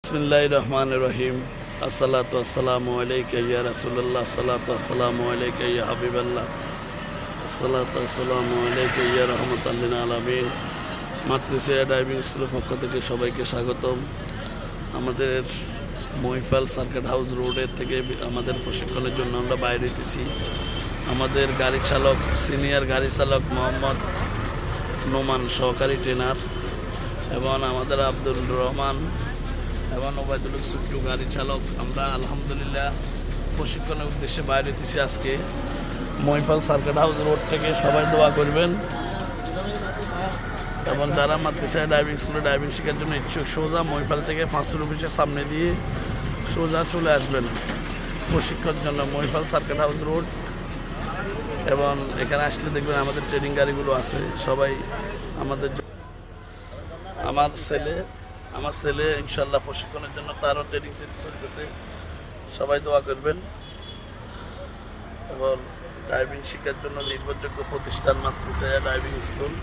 বিসমিল্লাহির রহমানির রহিম। আসসালাতু আসসালামু আলাইকা ইয়া রাসূলুল্লাহ, আসসালাতু আসসালামু আলাইকা ইয়া হাবিবাল্লাহ, আসসালাতু আসসালামু আলাইকা ইয়া রাহমাতাল লিল আলামিন। মাতৃছায়া ড্রাইভিং স্কুলের পক্ষ থেকে সবাইকে স্বাগতম। আমাদের মহিপাল সার্কিট হাউস রোডের থেকে আমাদের প্রশিক্ষণের জন্য আমরা বাইরে এসেছি। আমাদের গাড়ি চালক, সিনিয়র গাড়ি চালক মোহাম্মদ নোমান সহকারী ট্রেনার, এবং আমাদের আব্দুল রহমান এবং ওবায়দুল সুপ্রিয় গাড়ি চালক। আমরা আলহামদুলিল্লাহ প্রশিক্ষণের উদ্দেশ্যে বাইরে এসেছি আজকে মহিপাল সার্কিট হাউস রোড থেকে। সবাই দোয়া করবেন এবং যারা মাতৃছায়া ড্রাইভিং স্কুলে ড্রাইভিং শেখার জন্য ইচ্ছুক, সোজা মহিপাল থেকে 500 অফিসের সামনে দিয়ে সোজা চলে আসবেন প্রশিক্ষণের জন্য মহিপাল সার্কিট হাউস রোড। এবং এখানে আসলে দেখবেন আমাদের ট্রেনিং গাড়িগুলো আছে। সবাই আমাদের আমার ছেলে ইনশাল্লাহ প্রশিক্ষণের জন্য তারও ট্রেনিং চলতেছে। সবাই দোয়া করবেন এবং ড্রাইভিং শেখার জন্য নির্ভরযোগ্য প্রতিষ্ঠান মাতৃছায়া ড্রাইভিং স্কুল।